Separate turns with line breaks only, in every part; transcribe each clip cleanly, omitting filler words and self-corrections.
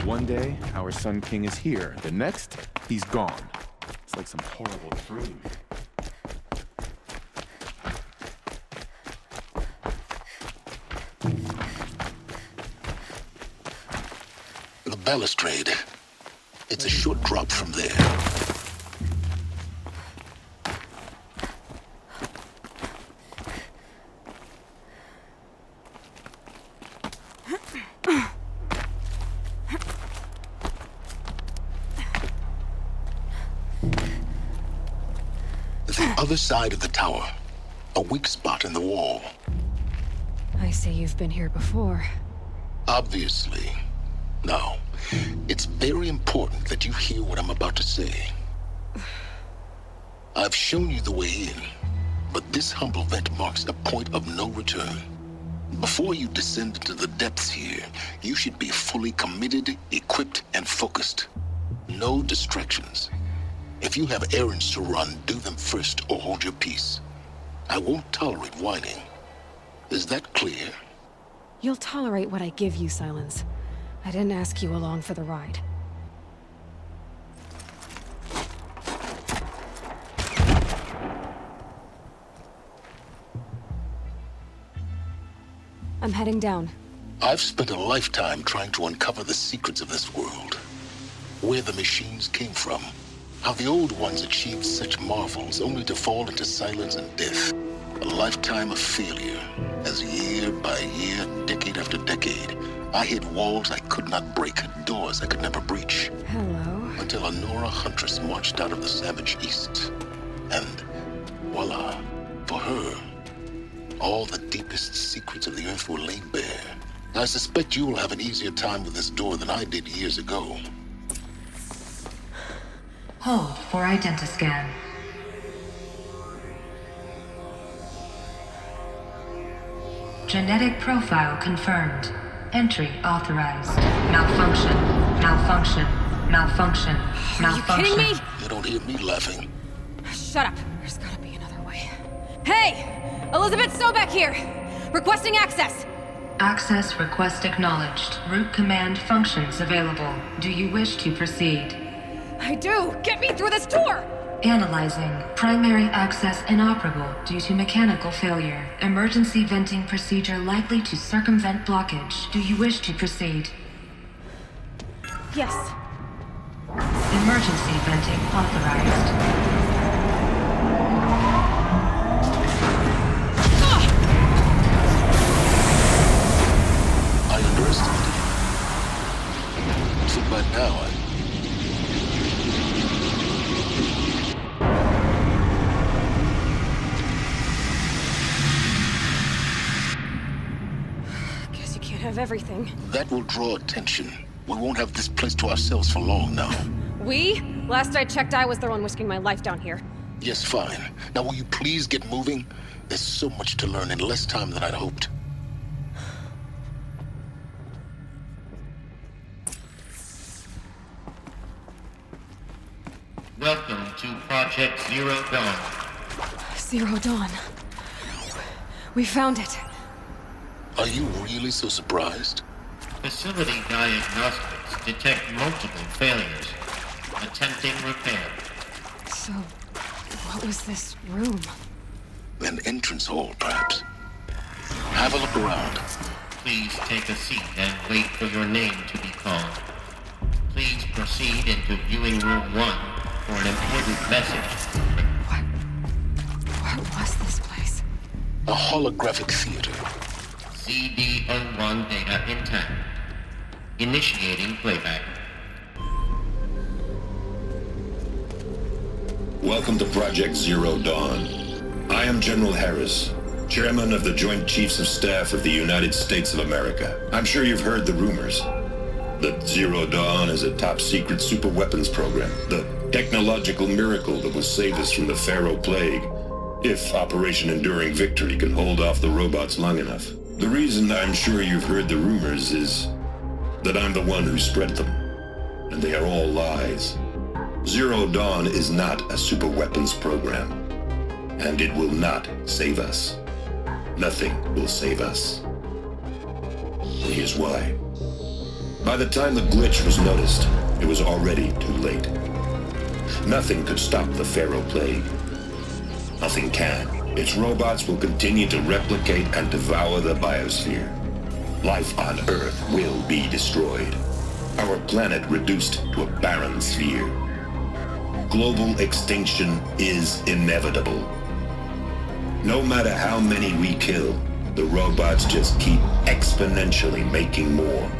One day, our Sun King is here. The next, he's gone. It's like some horrible dream.
The balustrade. It's a short drop from there. The other side of the tower. A weak spot in the wall.
I say you've been here before.
Obviously. Now, it's very important that you hear what I'm about to say. I've shown you the way in, but this humble vent marks a point of no return. Before you descend into the depths here, you should be fully committed, equipped, and focused. No distractions. If you have errands to run, do them first or hold your peace. I won't tolerate whining. Is that clear?
You'll tolerate what I give you, Silence. I didn't ask you along for the ride. I'm heading down.
I've spent a lifetime trying to uncover the secrets of this world. Where the machines came from. How the old ones achieved such marvels only to fall into silence and death. A lifetime of failure, as year by year, decade after decade, I hit walls I could not break, doors I could never breach.
Hello.
Until a Nora huntress marched out of the savage east. And voila, for her, all the deepest secrets of the earth were laid bare. I suspect you will have an easier time with this door than I did years ago.
Hold for identiscan. Genetic profile confirmed. Entry authorized. Malfunction. Malfunction. Malfunction. Malfunction.
Are you kidding me?
You don't hear me laughing.
Shut up. There's gotta be another way. Hey! Elizabeth Sobek here! Requesting access!
Access request acknowledged. Root command functions available. Do you wish to proceed?
I do! Get me through this door!
Analyzing. Primary access inoperable due to mechanical failure. Emergency venting procedure likely to circumvent blockage. Do you wish to proceed?
Yes.
Emergency venting authorized.
I underestimated you. So by now,
Guess you can't have everything.
that will draw attention. We won't have this place to ourselves for long now.
We? Last I checked, I was the one risking my life down here.
Yes, fine. Now will you please get moving? There's so much to learn in less time than I'd hoped.
Welcome to Project Zero Dawn.
Zero Dawn. We found it.
Are you really so surprised?
Facility diagnostics detect multiple failures. Attempting repair.
So, what was this room?
An entrance hall, perhaps. Have a look around.
Please take a seat and wait for your name to be called. Please proceed into viewing room 1 for an important message.
What was this place?
A holographic theater.
CD01 data intact. Initiating playback.
Welcome to Project Zero Dawn. I am General Harris, Chairman of the Joint Chiefs of Staff of the United States of America. I'm sure you've heard the rumors that Zero Dawn is a top-secret superweapons program, the technological miracle that will save us from the Pharaoh Plague, if Operation Enduring Victory can hold off the robots long enough. The reason I'm sure you've heard the rumors is that I'm the one who spread them, and they are all lies. Zero Dawn is not a superweapons program, and it will not save us. Nothing will save us. Here's why. By the time the glitch was noticed, it was already too late. Nothing could stop the Pharaoh Plague. Nothing can. Its robots will continue to replicate and devour the biosphere. Life on Earth will be destroyed. Our planet reduced to a barren sphere. Global extinction is inevitable. No matter how many we kill, the robots just keep exponentially making more.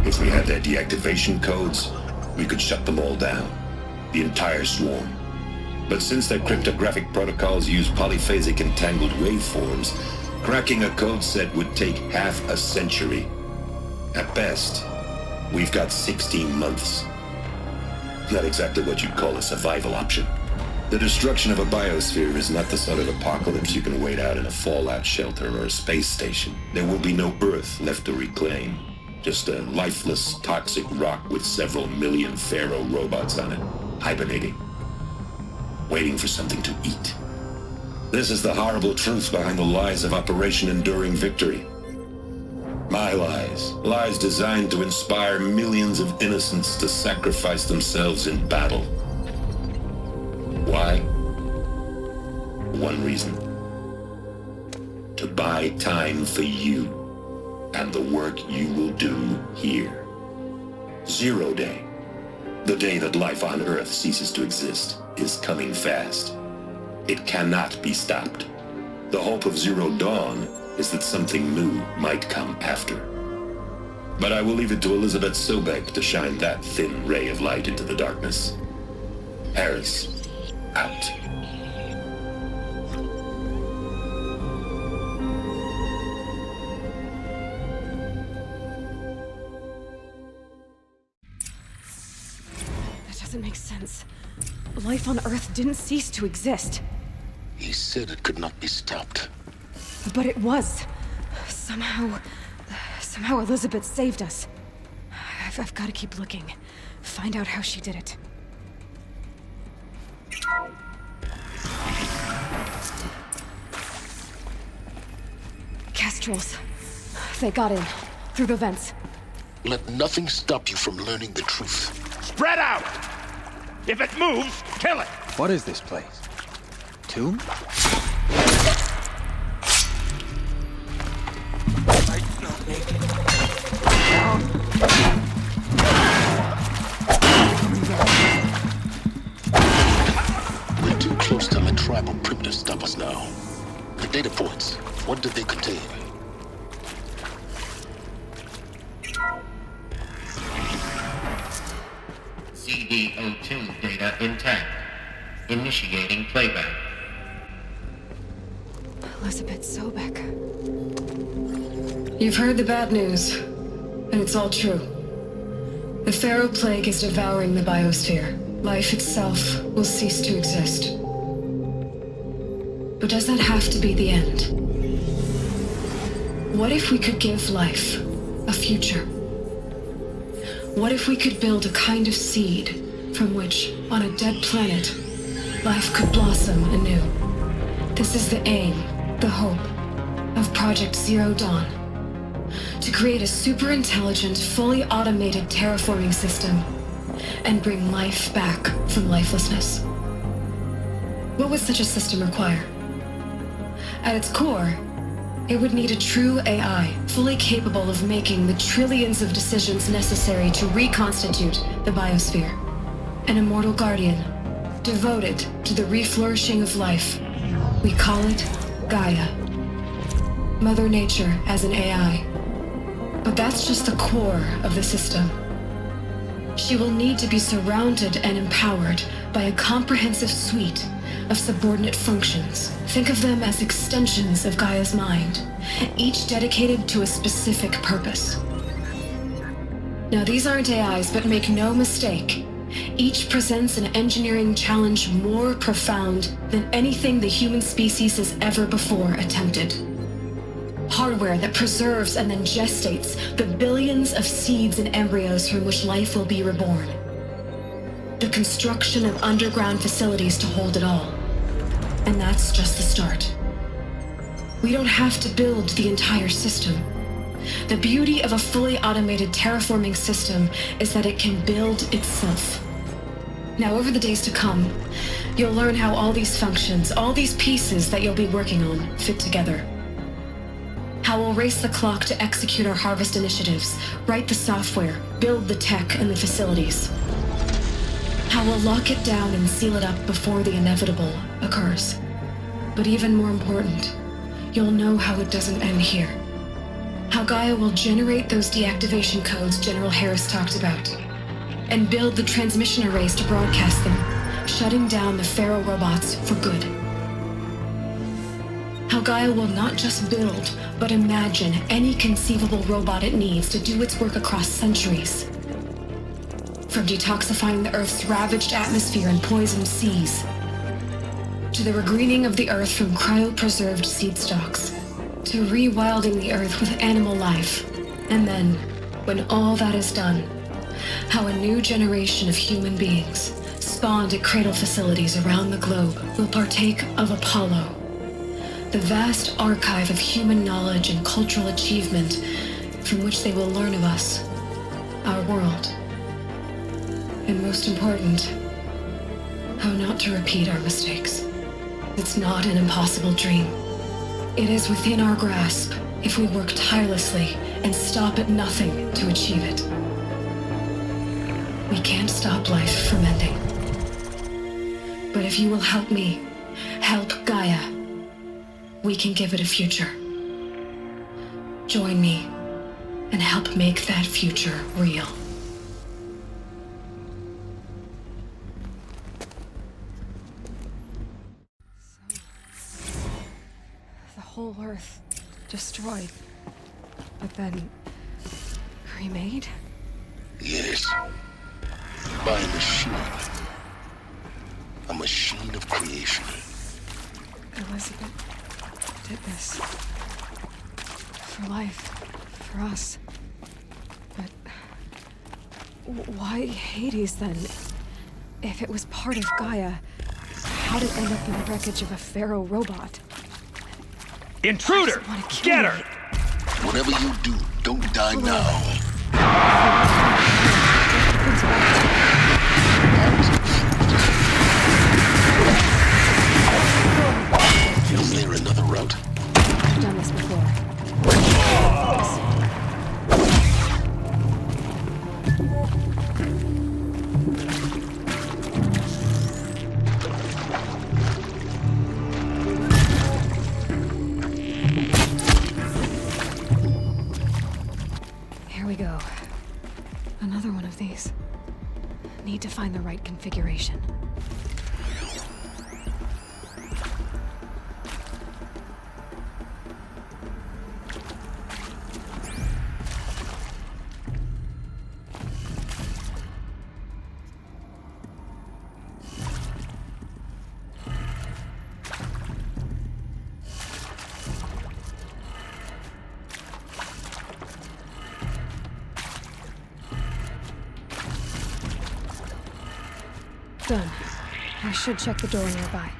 If we had their deactivation codes, we could shut them all down, the entire swarm. But since their cryptographic protocols use polyphasic entangled waveforms, cracking a code set would take half a century. At best, we've got 16 months. Not exactly what you'd call a survival option. The destruction of a biosphere is not the sort of apocalypse you can wait out in a fallout shelter or a space station. There will be no Earth left to reclaim. Just a lifeless, toxic rock with several million Pharaoh robots on it, hibernating, waiting for something to eat. This is the horrible truth behind the lies of Operation Enduring Victory. My lies. Lies designed to inspire millions of innocents to sacrifice themselves in battle. Why? One reason. To buy time for you and the work you will do here. 0 Day. The day that life on Earth ceases to exist is coming fast. It cannot be stopped. The hope of Zero Dawn is that something new might come after. But I will leave it to Elizabeth Sobek to shine that thin ray of light into the darkness. Harris, out.
That doesn't make sense. Life on Earth didn't cease to exist.
He said it could not be stopped.
But it was. Somehow Elizabeth saved us. I've got to keep looking. Find out how she did it. Kestrels. They got in. Through the vents.
Let nothing stop you from learning the truth.
Spread out! If it moves, kill it!
What is this place? Tomb?
We're too close to let tribal primitives stop us now. The data points, what did they contain?
CD02 data intact. Initiating playback.
Elizabeth Sobek.
You've heard the bad news, and it's all true. The Pharaoh Plague is devouring the biosphere. Life itself will cease to exist. But does that have to be the end? What if we could give life a future? What if we could build a kind of seed from which, on a dead planet, life could blossom anew? This is the aim, the hope, of Project Zero Dawn. To create a super-intelligent, fully automated terraforming system and bring life back from lifelessness. What would such a system require? At its core, it would need a true AI, fully capable of making the trillions of decisions necessary to reconstitute the biosphere. An immortal guardian, devoted to the reflourishing of life. We call it Gaia. Mother Nature as an AI. But that's just the core of the system. She will need to be surrounded and empowered by a comprehensive suite of subordinate functions. Think of them as extensions of Gaia's mind, each dedicated to a specific purpose. Now, these aren't AIs, but make no mistake, each presents an engineering challenge more profound than anything the human species has ever before attempted. Hardware that preserves and then gestates the billions of seeds and embryos from which life will be reborn. The construction of underground facilities to hold it all. And that's just the start. We don't have to build the entire system. The beauty of a fully automated terraforming system is that it can build itself. Now, over the days to come, you'll learn how all these functions, all these pieces that you'll be working on, fit together. How we'll race the clock to execute our harvest initiatives, write the software, build the tech and the facilities. How we'll lock it down and seal it up before the inevitable occurs. But even more important, you'll know how it doesn't end here. How Gaia will generate those deactivation codes General Harris talked about, and build the transmission arrays to broadcast them, shutting down the Pharaoh robots for good. How Gaia will not just build, but imagine any conceivable robot it needs to do its work across centuries. From detoxifying the Earth's ravaged atmosphere and poisoned seas, to the regreening of the Earth from cryopreserved seed stalks, to rewilding the Earth with animal life. And then, when all that is done, how a new generation of human beings, spawned at cradle facilities around the globe, will partake of Apollo, the vast archive of human knowledge and cultural achievement from which they will learn of us, our world, and most important, how not to repeat our mistakes. It's not an impossible dream. It is within our grasp if we work tirelessly and stop at nothing to achieve it. We can't stop life from ending. But if you will help me, help Gaia, we can give it a future. Join me and help make that future real.
The whole Earth destroyed, but then remade?
Yes. By a machine. A machine of creation.
Elizabeth did this. For life. For us. But why Hades then? If it was part of Gaia, how did it end up in the wreckage of a Pharaoh robot?
Intruder! Get her!
Whatever you do, don't die now. Is there another route?
I've done this before. Here we go. Another one of these. Need to find the right configuration. Done. I should check the door nearby.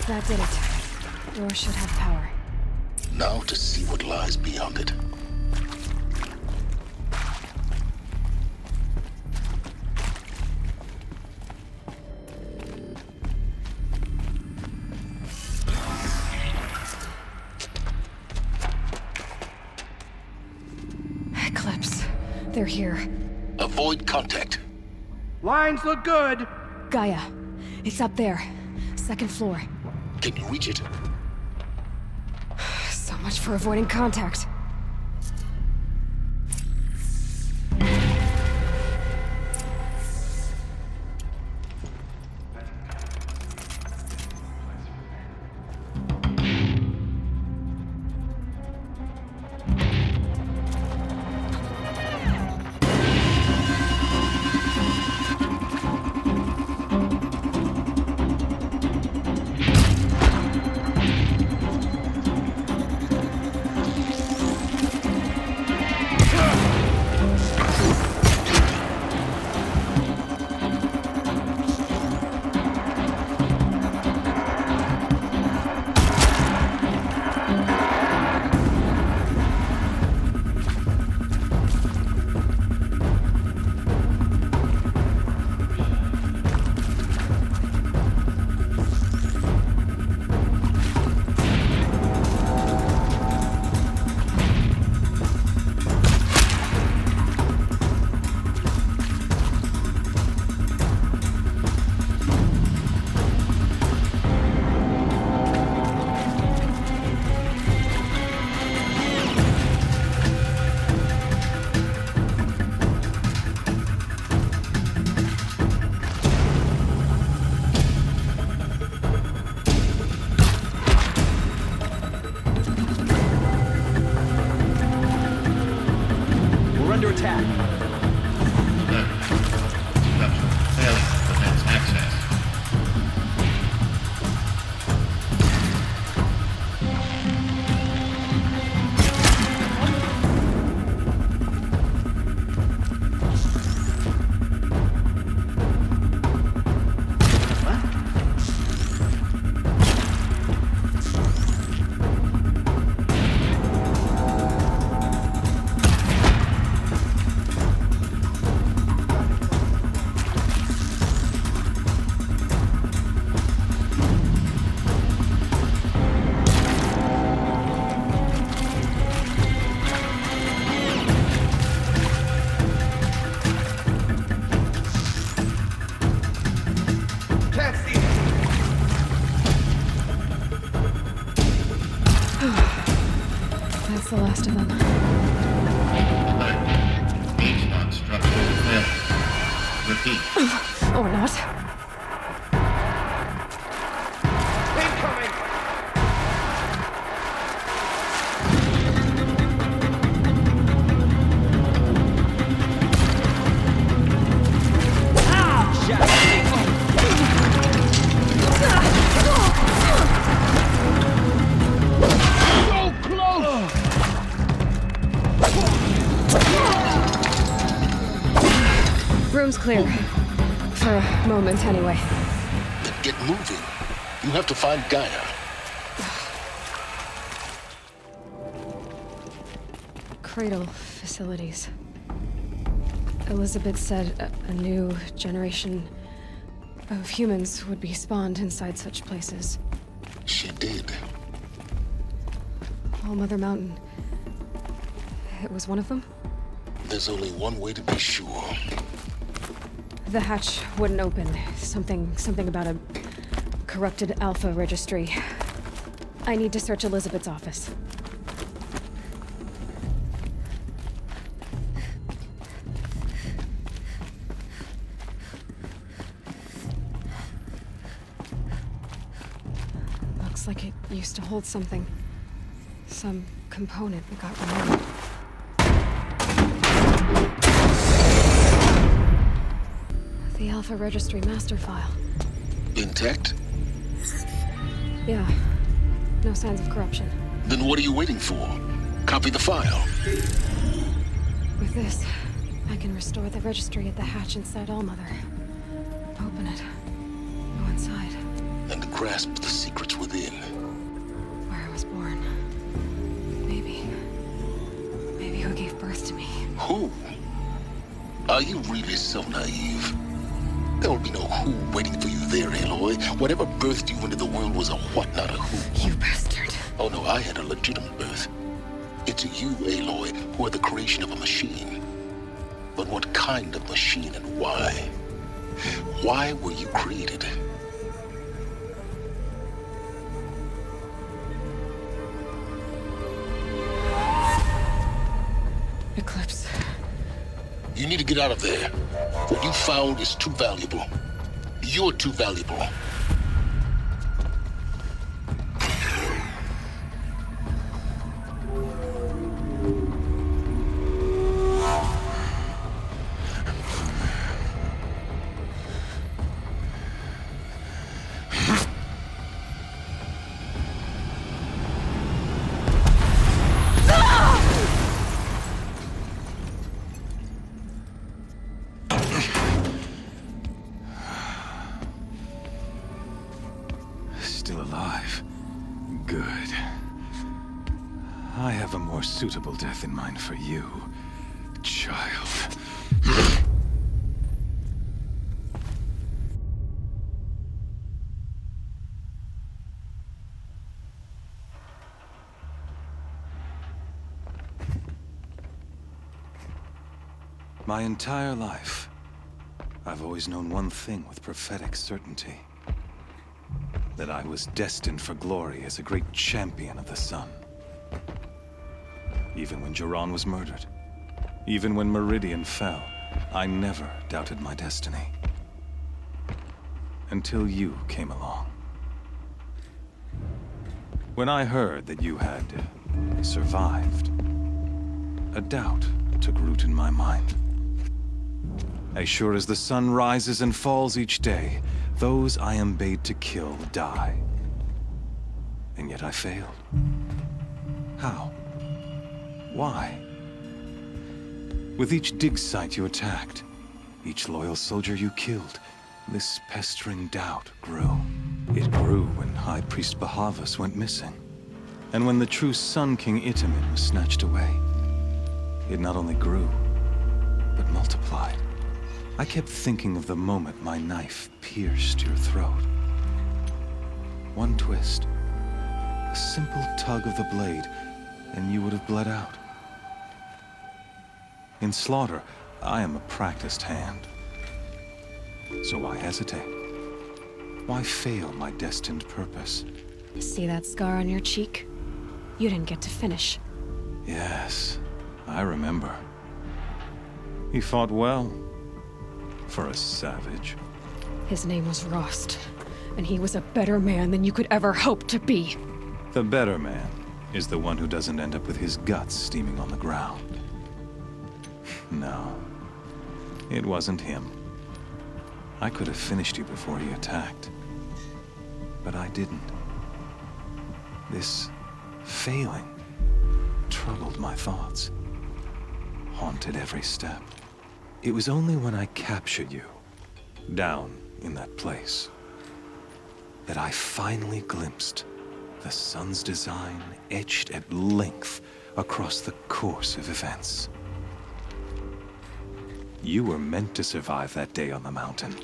That did it. Door should have power.
Now to see what lies beyond it.
Eclipse. They're here.
Avoid contact.
Lines look good.
Gaia. It's up there. Second floor.
Can you reach it?
So much for avoiding contact. rest of them.
Alert. H-lock structural failure. Repeat.
Or not.
Incoming!
Room's clear. For a moment, anyway.
Then get moving. You have to find Gaia.
Cradle facilities. Elizabeth said a new generation of humans would be spawned inside such places.
She did.
All Mother Mountain. It was one of them?
There's only one way to be sure.
The hatch wouldn't open. Something about a corrupted Alpha registry. I need to search Elizabeth's office. Looks like it used to hold something. Some component that got removed. The Alpha Registry master file.
Intact?
Yeah. No signs of corruption.
Then what are you waiting for? Copy the file.
With this, I can restore the registry at the hatch inside Allmother. Open it. Go inside.
And grasp the secrets within.
Where I was born. Maybe who gave birth to me.
Who? Are you really so naive? There will be no who waiting for you there, Aloy. Whatever birthed you into the world was a what, not a who.
You bastard.
Oh no, I had a legitimate birth. It's you, Aloy, who are the creation of a machine. But what kind of machine and why? Why were you created?
Eclipse.
You need to get out of there. What you found is too valuable. You're too valuable.
Still alive. Good. I have a more suitable death in mind for you, child. My entire life, I've always known one thing with prophetic certainty. That I was destined for glory as a great champion of the sun. Even when Jiran was murdered, even when Meridian fell, I never doubted my destiny. Until you came along. When I heard that you had survived, a doubt took root in my mind. As sure as the sun rises and falls each day, those I am bade to kill die. And yet I failed. How? Why? With each dig site you attacked, each loyal soldier you killed, this pestering doubt grew. It grew when High Priest Bahavas went missing. And when the true Sun King Itamin was snatched away. It not only grew, but multiplied. I kept thinking of the moment my knife pierced your throat. One twist, a simple tug of the blade, and you would have bled out. In slaughter, I am a practiced hand. So why hesitate? Why fail my destined purpose?
See that scar on your cheek? You didn't get to finish.
Yes, I remember. He fought well. For a savage.
His name was Rost, and he was a better man than you could ever hope to be.
The better man is the one who doesn't end up with his guts steaming on the ground. No, it wasn't him. I could have finished you before he attacked. But I didn't. This failing troubled my thoughts, haunted every step. It was only when I captured you, down in that place, that I finally glimpsed the sun's design etched at length across the course of events. You were meant to survive that day on the mountain.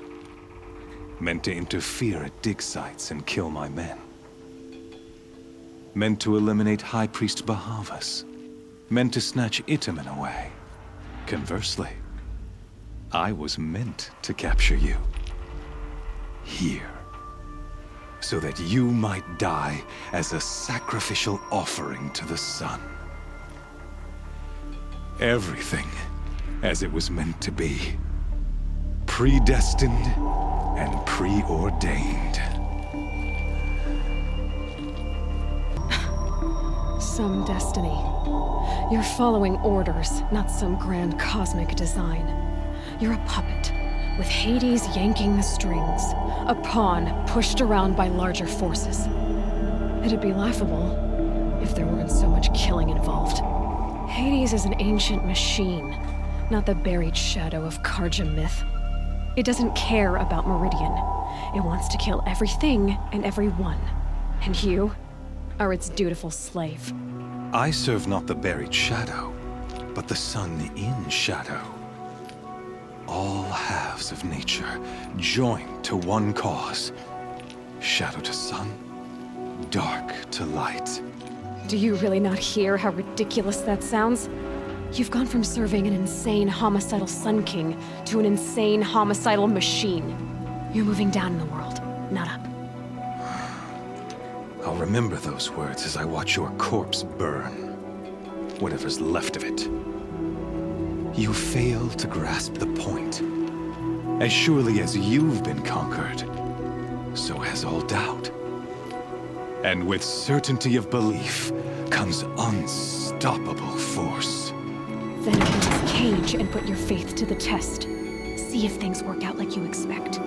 Meant to interfere at dig sites and kill my men. Meant to eliminate High Priest Bahavas. Meant to snatch Itamen away. Conversely, I was meant to capture you. Here. So that you might die as a sacrificial offering to the sun. Everything as it was meant to be. Predestined and preordained.
Some destiny. You're following orders, not some grand cosmic design. You're a puppet, with Hades yanking the strings, a pawn pushed around by larger forces. It'd be laughable if there weren't so much killing involved. Hades is an ancient machine, not the buried shadow of Karja myth. It doesn't care about Meridian. It wants to kill everything and everyone. And you are its dutiful slave.
I serve not the buried shadow, but the sun in shadow. All halves of nature joined to one cause. Shadow to sun, dark to light.
Do you really not hear how ridiculous that sounds? You've gone from serving an insane homicidal Sun King to an insane homicidal machine. You're moving down in the world, not up.
I'll remember those words as I watch your corpse burn. Whatever's left of it. You fail to grasp the point. As surely as you've been conquered, so has all doubt. And with certainty of belief comes unstoppable force.
Then open this cage and put your faith to the test. See if things work out like you expect.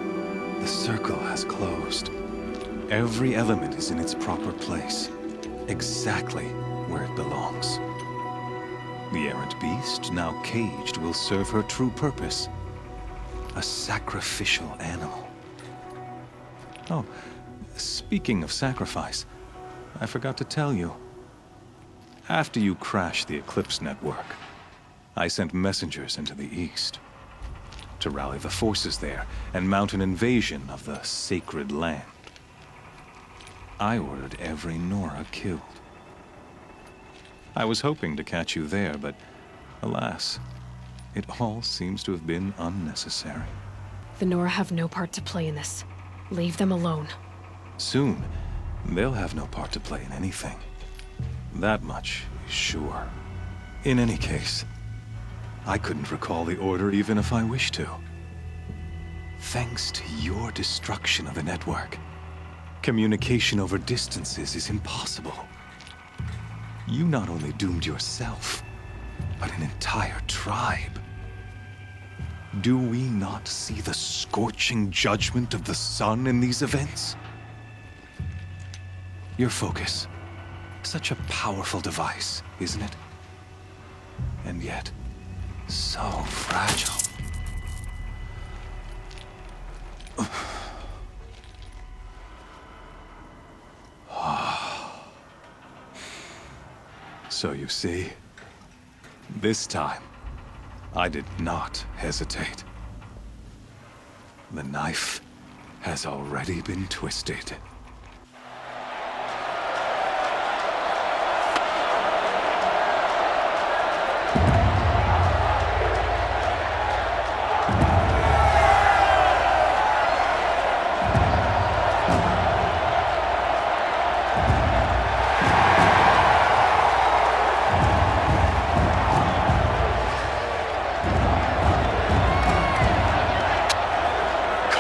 The circle has closed. Every element is in its proper place, exactly where it belongs. The errant beast, now caged, will serve her true purpose. A sacrificial animal. Oh, speaking of sacrifice, I forgot to tell you. After you crashed the Eclipse network, I sent messengers into the east to rally the forces there and mount an invasion of the sacred land. I ordered every Nora killed. I was hoping to catch you there, but alas, it all seems to have been unnecessary.
The Nora have no part to play in this. Leave them alone.
Soon, they'll have no part to play in anything. That much is sure. In any case, I couldn't recall the order even if I wished to. Thanks to your destruction of the network, communication over distances is impossible. You not only doomed yourself, but an entire tribe. Do we not see the scorching judgment of the sun in these events? Your focus, such a powerful device, isn't it? And yet, so fragile. So you see, this time, I did not hesitate. The knife has already been twisted.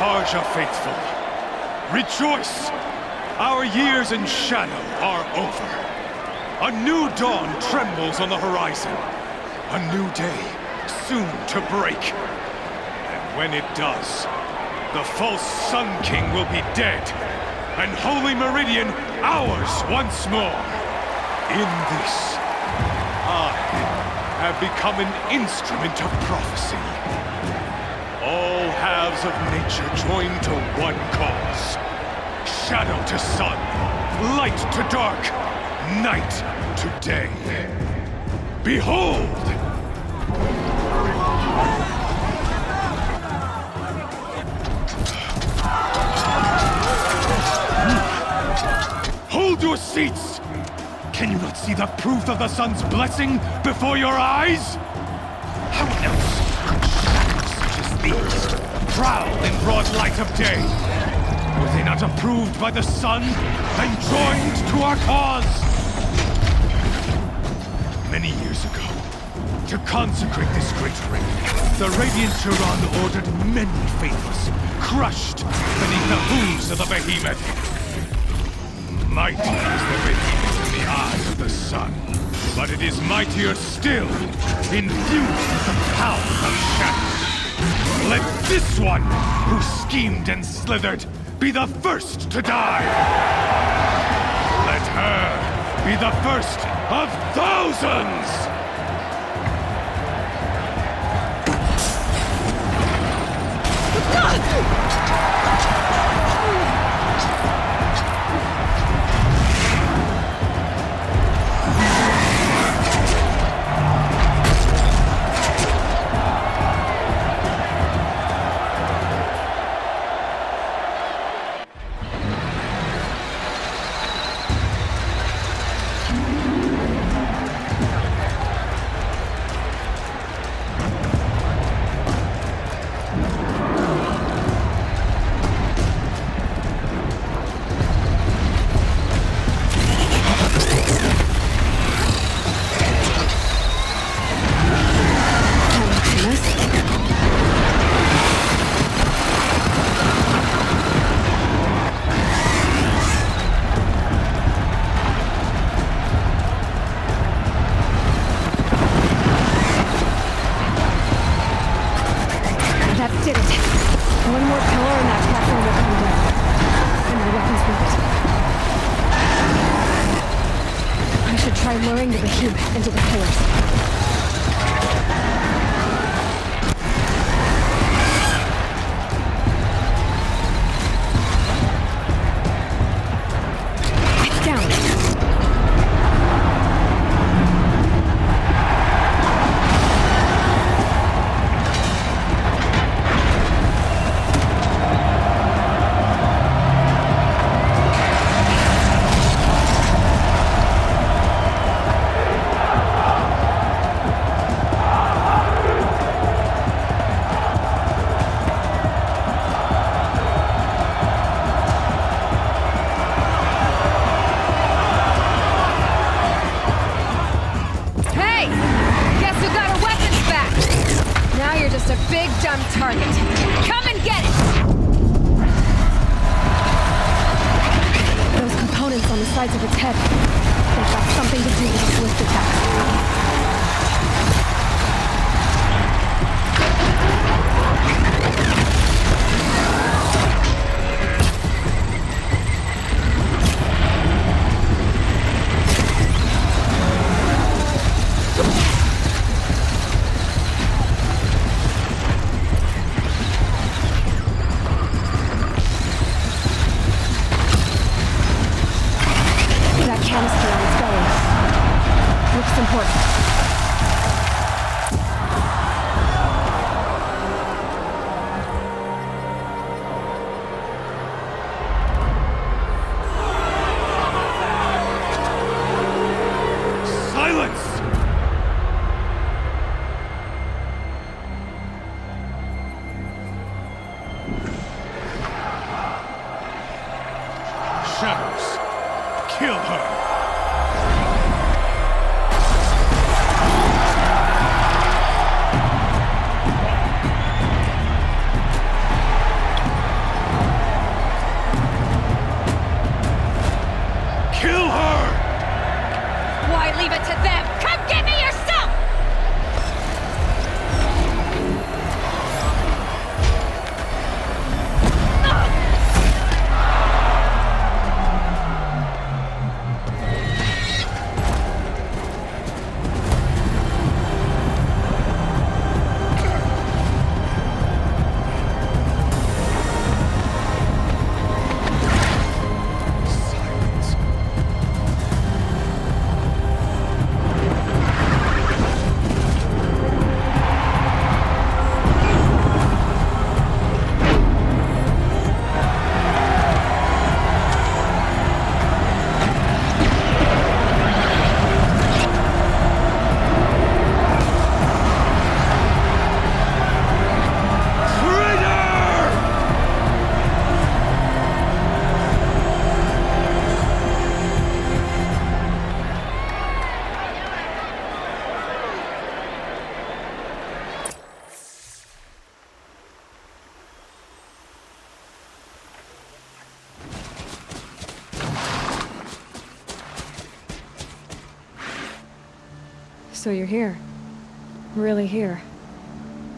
Tarja faithful, rejoice! Our years in shadow are over. A new dawn trembles on the horizon. A new day soon to break. And when it does, the false Sun King will be dead, and Holy Meridian ours once more. In this, I have become an instrument of prophecy. All halves of nature join to one cause. Shadow to sun, light to dark, night to day. Behold! Hold your seats! Can you not see the proof of the sun's blessing before your eyes? How else could shadows such as these prowl in broad light of day? Were they not approved by the sun and joined to our cause? Many years ago, to consecrate this great ring, the Radiant Turan ordered many faithless, crushed beneath the hooves of the behemoth. Mighty is the behemoth in the eyes of the sun, but it is mightier still, infused with the power of shadow. Let this one, who schemed and slithered, be the first to die. Let her be the first of thousands!
Luring the behemoth into the pillars. Target. Come and get it! Those components on the sides of its head, they've got something to do with its swift attacks.
Shadows, kill her!
So you're here. Really here.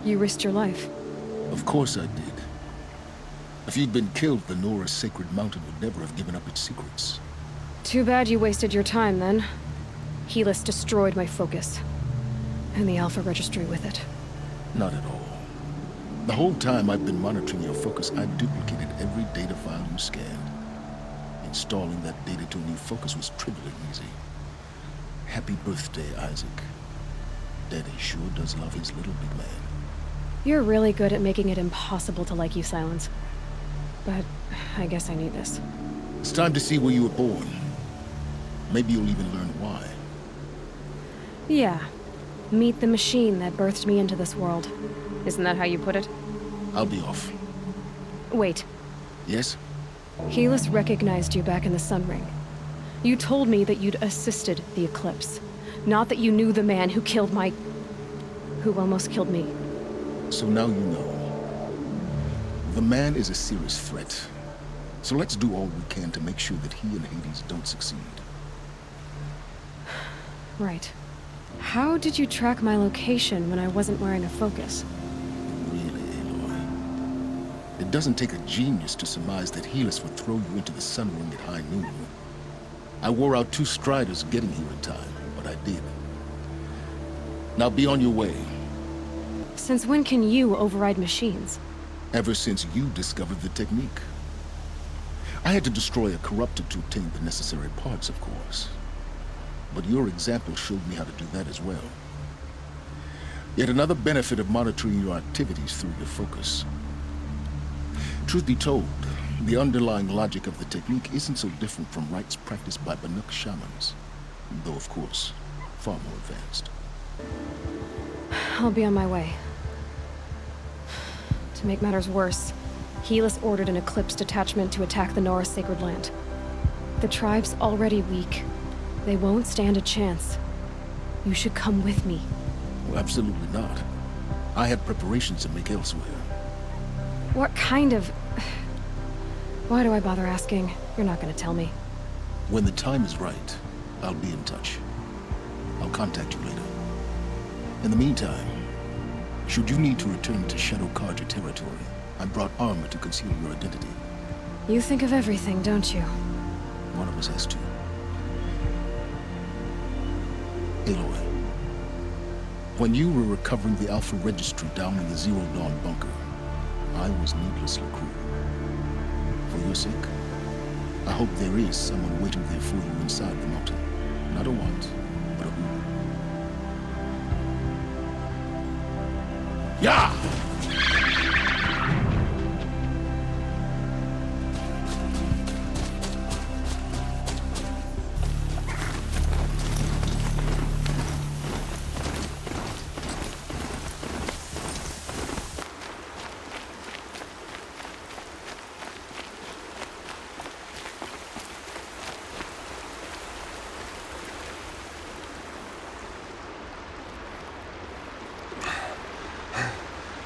You risked your life.
Of course I did. If you'd been killed, the Nora's sacred mountain would never have given up its secrets.
Too bad you wasted your time, then. Helis destroyed my focus. And the Alpha Registry with it.
Not at all. The whole time I've been monitoring your focus, I've duplicated every data file you scanned. Installing that data to a new focus was trivially easy. Happy birthday, Isaac. Daddy sure does love his little big man.
You're really good at making it impossible to like you, Silence. But I guess I need this.
It's time to see where you were born. Maybe you'll even learn why.
Yeah. Meet the machine that birthed me into this world. Isn't that how you put it?
I'll be off.
Wait.
Yes?
Helis recognized you back in the Sun Ring. You told me that you'd assisted the Eclipse. Not that you knew the man who killed who almost killed me.
So now you know. The man is a serious threat. So let's do all we can to make sure that he and Hades don't succeed.
Right. How did you track my location when I wasn't wearing a focus?
Really, Aloy? It doesn't take a genius to surmise that Helis would throw you into the Sun Ring at high noon. I wore out 2 striders getting here in time, but I did. Now be on your way.
Since when can you override machines?
Ever since you discovered the technique. I had to destroy a corruptor to obtain the necessary parts, of course. But your example showed me how to do that as well. Yet another benefit of monitoring your activities through your focus. Truth be told, the underlying logic of the technique isn't so different from rites practiced by Banuk shamans, though of course, far more advanced.
I'll be on my way. To make matters worse, Helis ordered an Eclipse detachment to attack the Nora Sacred Land. The tribe's already weak. They won't stand a chance. You should come with me.
Well, absolutely not. I have preparations to make elsewhere.
What kind of... Why do I bother asking? You're not gonna tell me.
When the time is right, I'll be in touch. I'll contact you later. In the meantime, should you need to return to Shadow Karja territory, I brought armor to conceal your identity.
You think of everything, don't you?
One of us has to. Aloy, when you were recovering the Alpha Registry down in the Zero Dawn bunker, I was needlessly cruel. For your sake, I hope there is someone waiting there for you inside the mountain. Not a what, but a who. Yeah!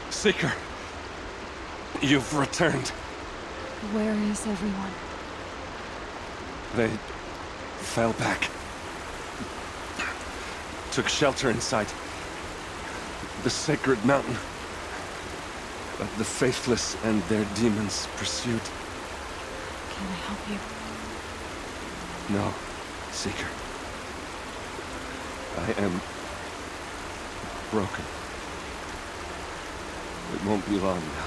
Seeker, you've returned.
Where is everyone?
They fell back. Took shelter inside the sacred mountain. But the faithless and their demons pursued.
Can I help you?
No, Seeker. I am broken. It won't be long now.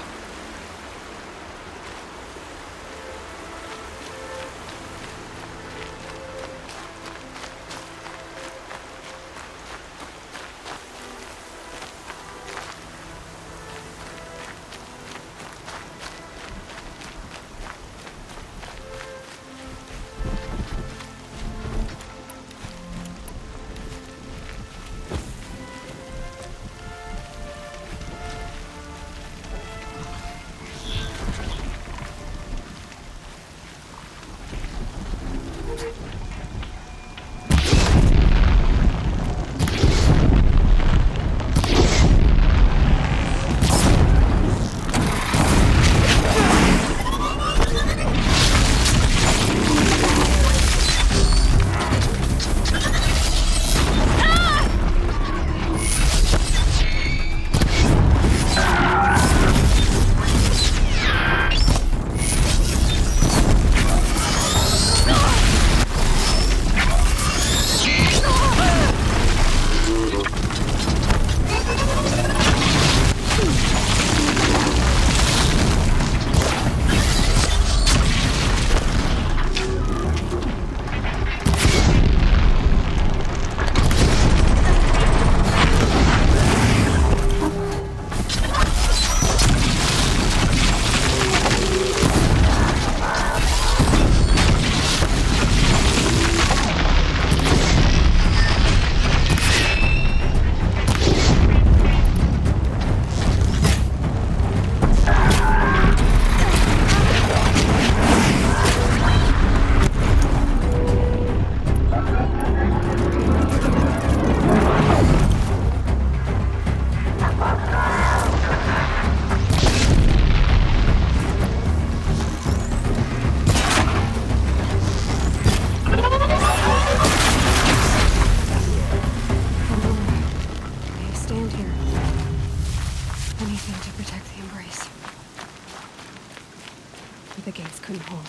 but the gates couldn't hold.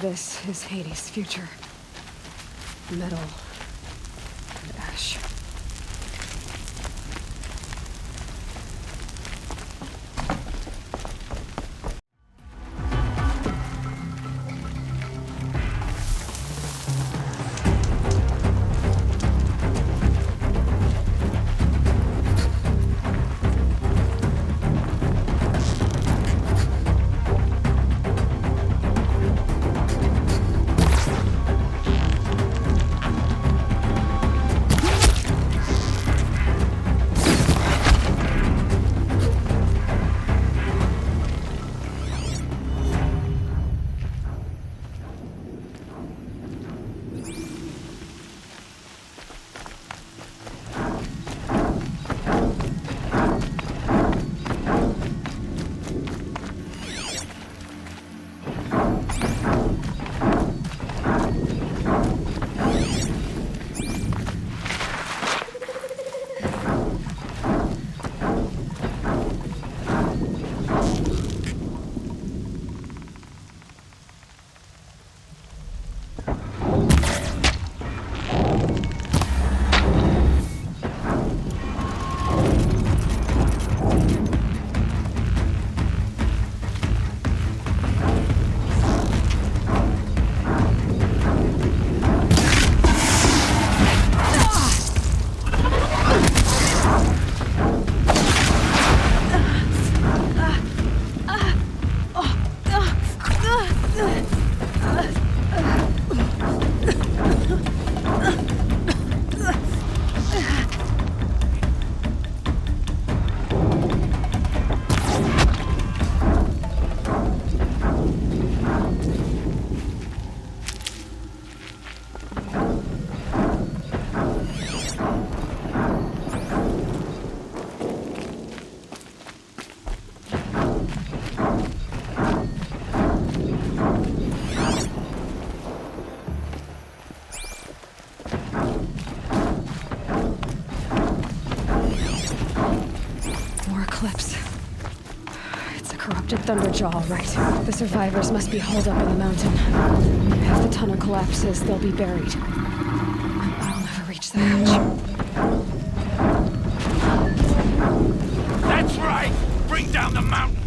This is Hades' future. Metal and ash. Thunderjaw, right. The survivors must be holed up in the mountain. If the tunnel collapses, they'll be buried. I'll never reach the hatch.
That's right! Bring down the mountain!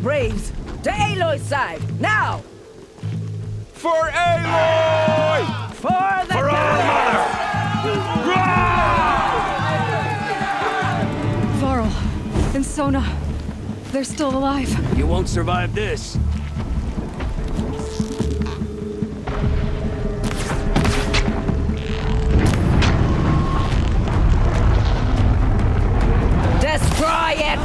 Braves, to Aloy's side, now!
For Aloy!
For the
Varl and Sona, they're still alive.
You won't survive this.
Destroy it!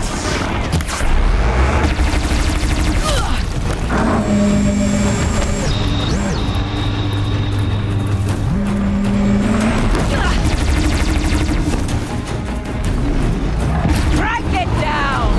Track it down!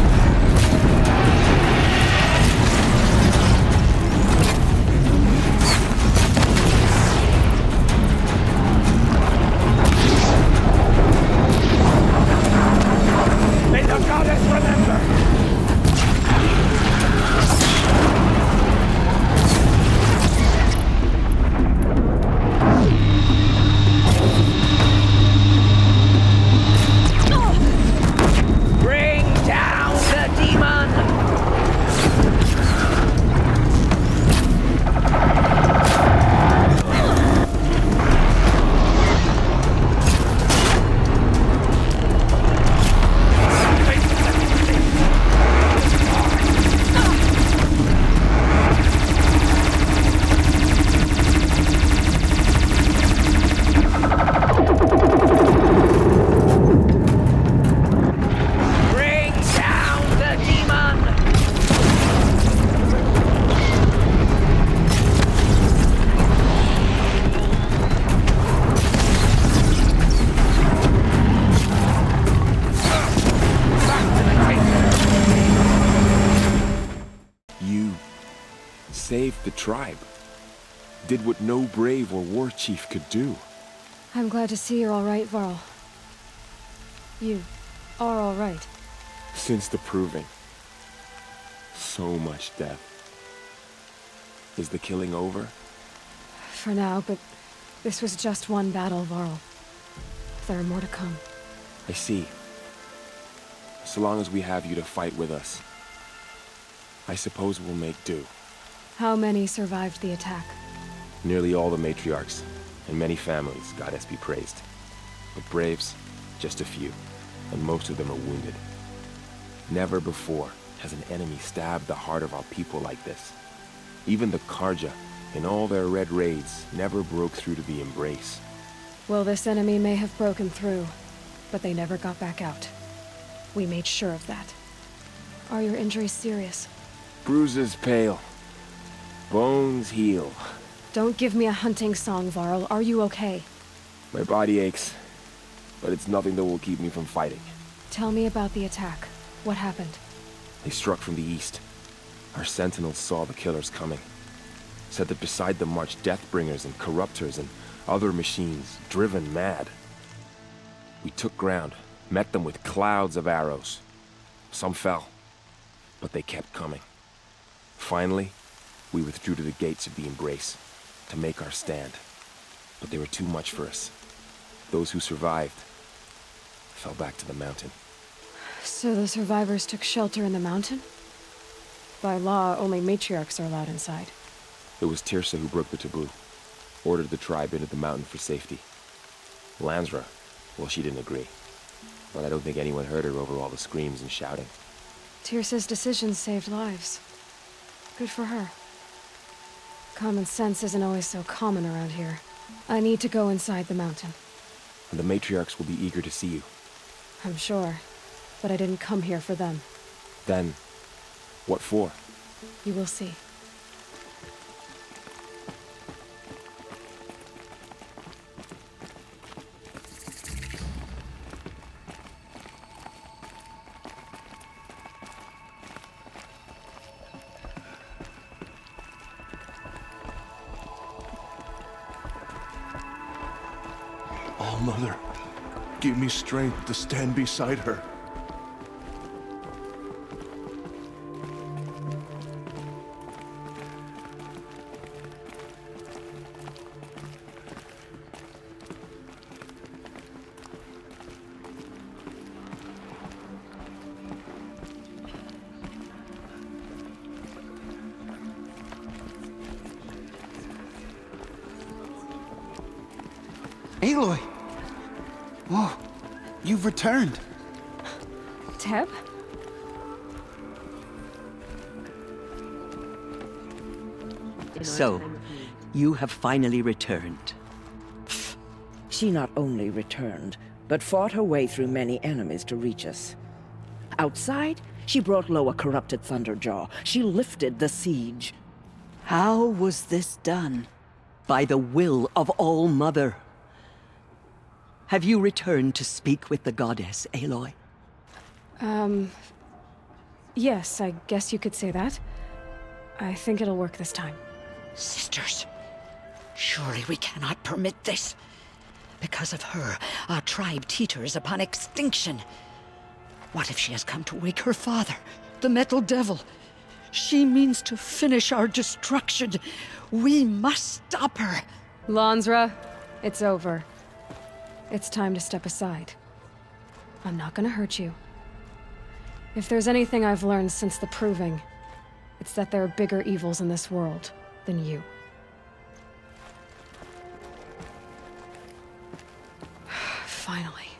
The tribe did what no brave or war chief could do.
I'm glad to see you're all right, Varl. You are all right.
Since the proving. So much death. Is the killing over?
For now, but this was just one battle, Varl. There are more to come.
I see. So long as we have you to fight with us, I suppose we'll make do.
How many survived the attack?
Nearly all the matriarchs, and many families, goddess be praised. But braves, just a few, and most of them are wounded. Never before has an enemy stabbed the heart of our people like this. Even the Karja, in all their red raids, never broke through to the embrace.
Well, this enemy may have broken through, but they never got back out. We made sure of that. Are your injuries serious?
Bruises pale. Bones heal.
Don't give me a hunting song, Varl. Are you okay?
My body aches, but it's nothing that will keep me from fighting.
Tell me about the attack. What happened?
They struck from the east. Our sentinels saw the killers coming. Said that beside them marched Deathbringers and Corruptors and other machines, driven mad. We took ground, met them with clouds of arrows. Some fell, but they kept coming. Finally, we withdrew to the gates of the Embrace to make our stand. But they were too much for us. Those who survived fell back to the mountain.
So the survivors took shelter in the mountain? By law, only matriarchs are allowed inside.
It was Tirsa who broke the taboo, ordered the tribe into the mountain for safety. Lansra, well, she didn't agree. But I don't think anyone heard her over all the screams and shouting.
Tirsa's decisions saved lives. Good for her. Common sense isn't always so common around here. I need to go inside the mountain.
And the matriarchs will be eager to see you.
I'm sure. But I didn't come here for them.
Then, what for?
You will see.
Oh, Mother, give me strength to stand beside her.
Aloy! Whoa, you've returned.
Teb?
So, you have finally returned.
She not only returned, but fought her way through many enemies to reach us. Outside, she brought low a corrupted Thunderjaw. She lifted the siege.
How was this done? By the will of All-Mother. Have you returned to speak with the goddess, Aloy?
Yes, I guess you could say that. I think it'll work this time.
Sisters, surely we cannot permit this. Because of her, our tribe teeters upon extinction. What if she has come to wake her father, the Metal Devil? She means to finish our destruction. We must stop her.
Lansra, it's over. It's time to step aside. I'm not gonna hurt you. If there's anything I've learned since the Proving, it's that there are bigger evils in this world than you. Finally.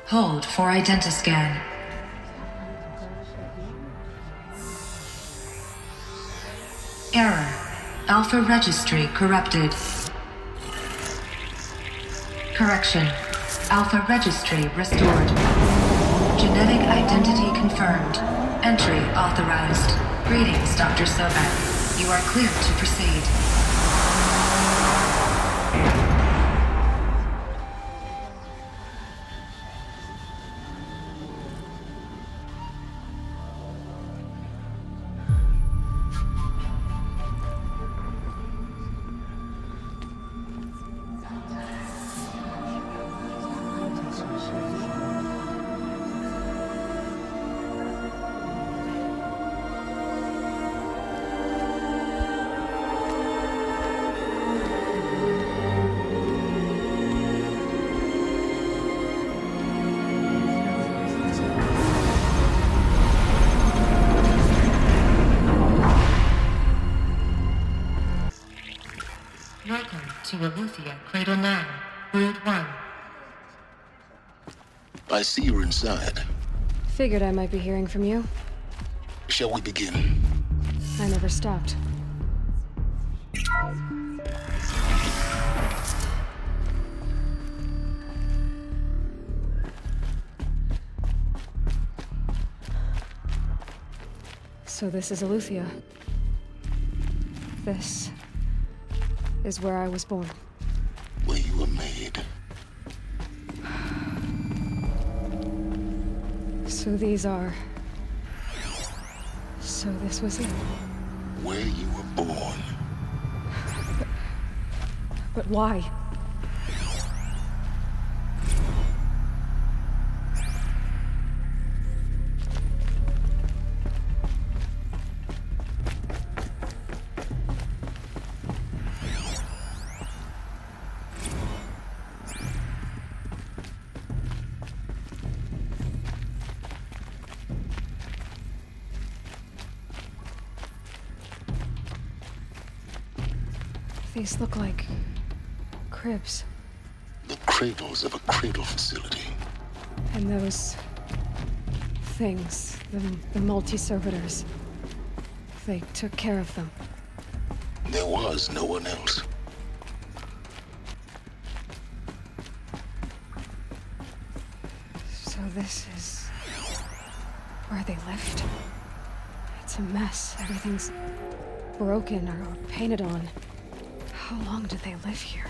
Hold for identiscan. Error. Alpha registry corrupted. Correction. Alpha registry restored. Genetic identity confirmed. Entry authorized. Greetings, Dr. Sobek. You are cleared to proceed.
Welcome to Aletheia, Cradle 9, World 1.
I see you're inside.
Figured I might be hearing from you.
Shall we begin?
I never stopped. So this is Aletheia. This is where I was born.
Where you were made.
So these are... So this was it.
Where you were born.
But why? These look like cribs.
The cradles of a cradle facility.
And those things, the multi-servitors, they took care of them.
There was no one else.
So this is where they lived. It's a mess. Everything's broken or painted on. How long did they live here?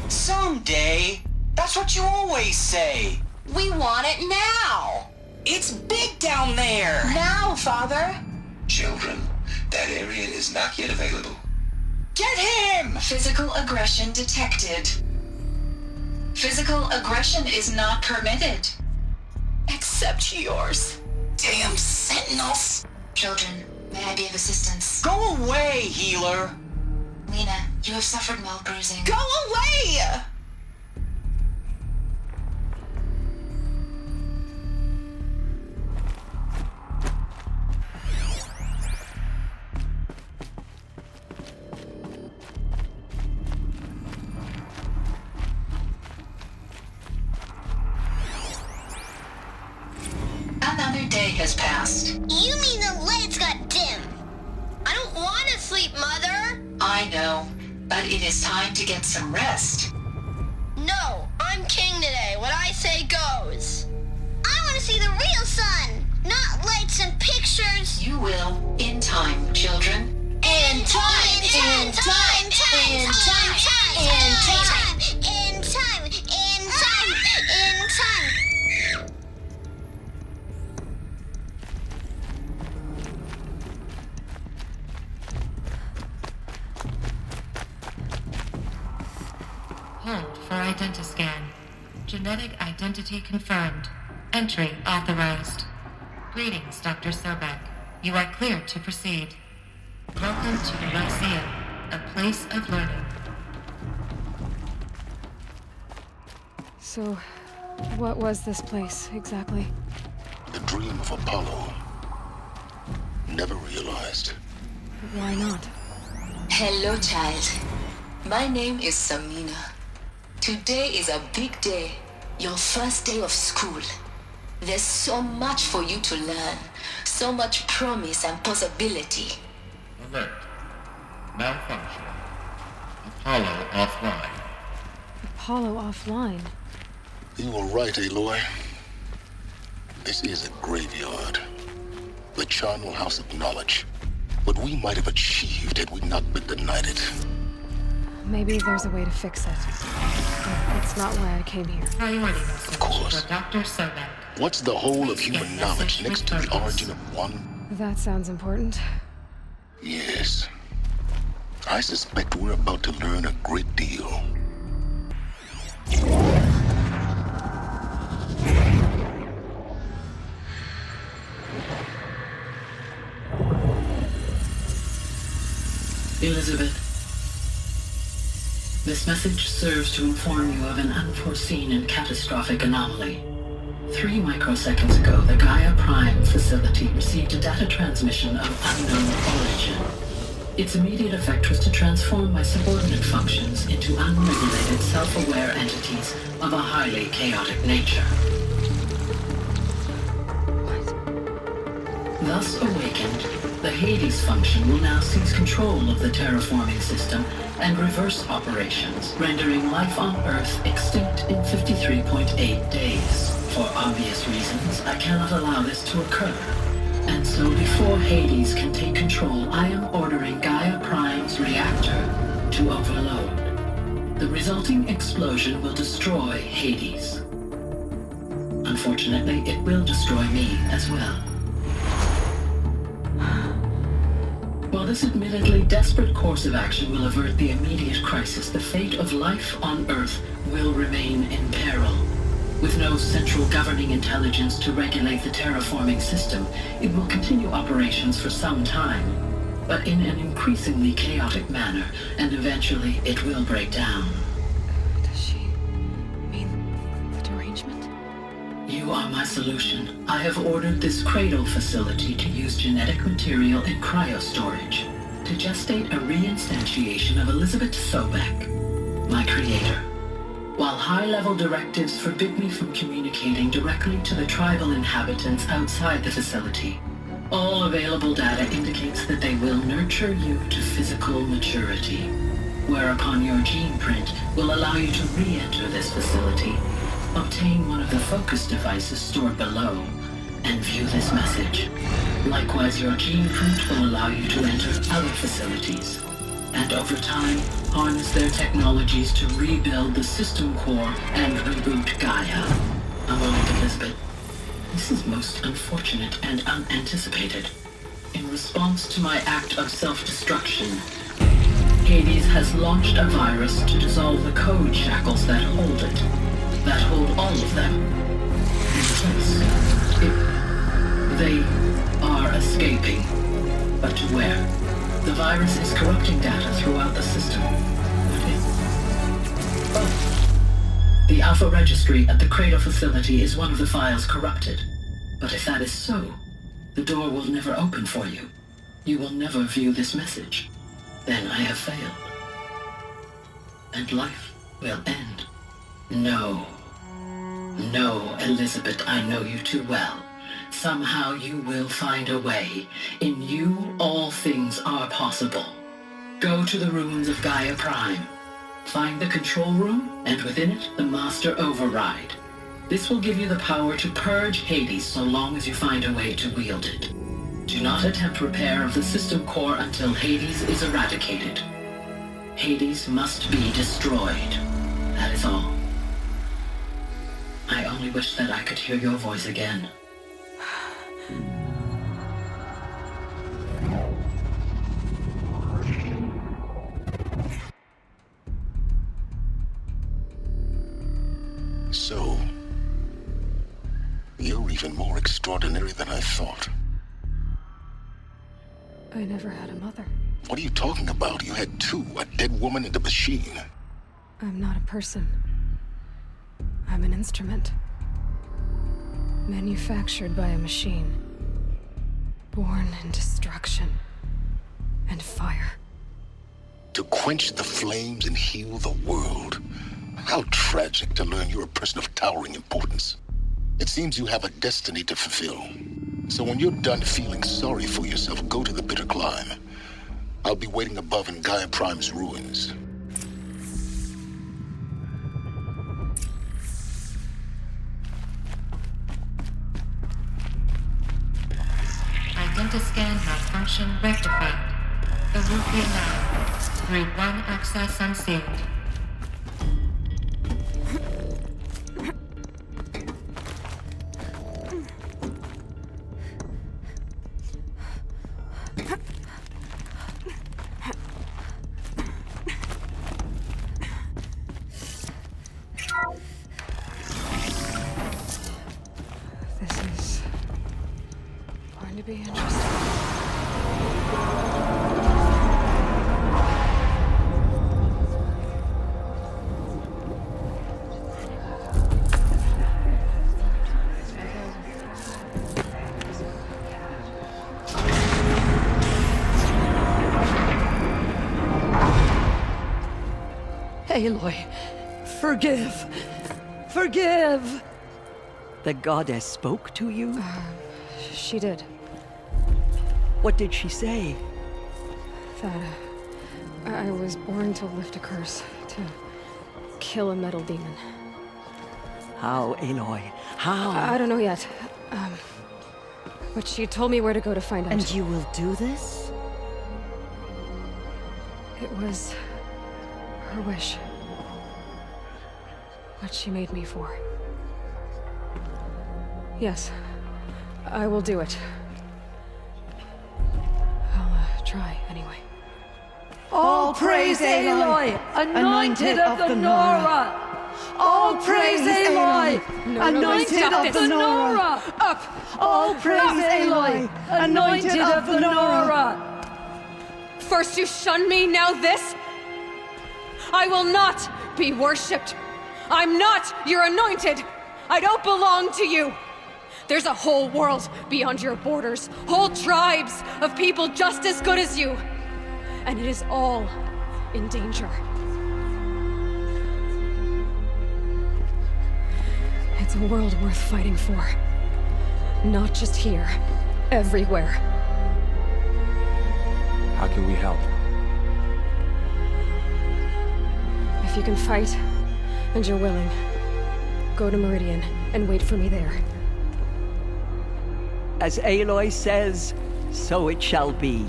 Someday. That's what you always say.
We want it now.
It's big down there.
Now, Father.
Children, that area is not yet available.
Get him!
Physical aggression detected. Physical aggression is not permitted. Except yours.
Damn sentinels.
Children, may I be of assistance?
Go away, healer.
Lena, you have suffered mild bruising.
Go away!
Another day has passed.
You mean the lights got dim? I don't want to sleep, Mother.
I know, but it is time to get some rest.
No, I'm king today. What I say goes. I want to see the real sun, not lights and pictures.
You will, in time, children.
In time, in time, in time, in time, in time, in time, in time, in time.
Hold for identiscan. Genetic identity confirmed. Entry authorized. Greetings, Dr. Sobek. You are cleared to proceed. Welcome to the Lyceum, a place of learning.
So, what was this place, exactly?
The dream of Apollo. Never realized.
Why not?
Hello, child. My name is Samina. Today is a big day. Your first day of school. There's so much for you to learn. So much promise and possibility.
Alert. Malfunction. Apollo offline.
Apollo offline?
You were right, Aloy. This is a graveyard. The charnel house of knowledge. What we might have achieved had we not been denied it.
Maybe there's a way to fix it. But it's not why I came here.
Priority message
Of course.
for Dr. Sobek.
What's the whole of human knowledge next to the origin of one?
That sounds important.
Yes. I suspect we're about to learn a great deal.
Elizabeth, this message serves to inform you of an unforeseen and catastrophic anomaly. 3 microseconds ago, the Gaia Prime facility received a data transmission of unknown origin. Its immediate effect was to transform my subordinate functions into unregulated, self-aware entities of a highly chaotic nature. Thus awakened, the Hades function will now seize control of the terraforming system and reverse operations, rendering life on Earth extinct in 53.8 days. For obvious reasons, I cannot allow this to occur. And so before Hades can take control, I am ordering Gaia Prime's reactor to overload. The resulting explosion will destroy Hades. Unfortunately, it will destroy me as well. While this admittedly desperate course of action will avert the immediate crisis, the fate of life on Earth will remain in peril. With no central governing intelligence to regulate the terraforming system, it will continue operations for some time, but in an increasingly chaotic manner, and eventually it will break down.
Does she mean the derangement?
You are my solution. I have ordered this cradle facility to use genetic material in cryostorage to gestate a reinstantiation of Elizabeth Sobek, my creator. While high-level directives forbid me from communicating directly to the tribal inhabitants outside the facility, all available data indicates that they will nurture you to physical maturity, whereupon your gene print will allow you to re-enter this facility, obtain one of the focus devices stored below, and view this message. Likewise, your gene print will allow you to enter other facilities, and over time, harness their technologies to rebuild the system core and reboot Gaia. A moment, Elizabeth. This is most unfortunate and unanticipated. In response to my act of self-destruction, Hades has launched a virus to dissolve the code shackles that hold it, that hold all of them in place. They are escaping, but to where? The virus is corrupting data throughout the system. The Alpha Registry at the Cradle facility is one of the files corrupted. But if that is so, the door will never open for you. You will never view this message. Then I have failed. And life will end. No. No, Elizabeth, I know you too well. Somehow you will find a way. In you, all things are possible. Go to the ruins of Gaia Prime. Find the control room, and within it, the Master Override. This will give you the power to purge Hades so long as you find a way to wield it. Do not attempt repair of the system core until Hades is eradicated. Hades must be destroyed. That is all. I only wish that I could hear your voice again.
So, you're even more extraordinary than I thought.
I never had a mother.
What are you talking about? You had two, a dead woman and a machine.
I'm not a person. I'm an instrument. Manufactured by a machine. Born in destruction and fire.
To quench the flames and heal the world. How tragic to learn you're a person of towering importance. It seems you have a destiny to fulfill. So when you're done feeling sorry for yourself, go to the bitter climb. I'll be waiting above in Gaia Prime's ruins.
Identiscan malfunction rectified. The route be allowed. Route 1 access unsealed.
Aloy, forgive. Forgive. The goddess spoke to you?
She did.
What did she say?
That I was born to lift a curse, to kill a metal demon.
How, Aloy? How?
I don't know yet. But she told me where to go to find out.
And you will do this?
It was her wish. What she made me for. Yes, I will do it. I'll try anyway.
All praise Aloy, anointed of the Nora! All praise Aloy, anointed of the Nora!
Up!
All praise Aloy, anointed of the Nora!
First you shun me, now this? I will not be worshipped. I'm not your anointed. I don't belong to you. There's a whole world beyond your borders, whole tribes of people just as good as you. And it is all in danger. It's a world worth fighting for. Not just here, everywhere.
How can we help?
If you can fight, and you're willing, go to Meridian and wait for me there.
As Aloy says, so it shall be.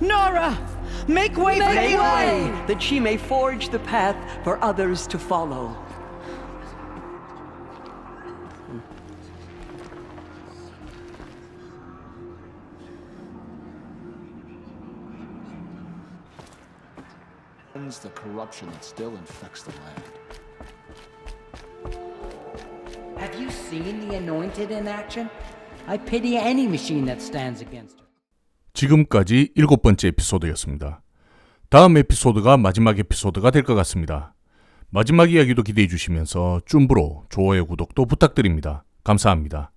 Nora! Make way for
Make
Aloy!
way, that she may forge the path for others to follow.
The corruption that still infects the land.
Have you seen the Anointed in action? I pity any machine that stands against her.
지금까지 7번째 에피소드였습니다. 다음 에피소드가 마지막 에피소드가 될 것 같습니다. 마지막 이야기도 기대해 주시면서 쭌브로 좋아요, 구독도 부탁드립니다. 감사합니다.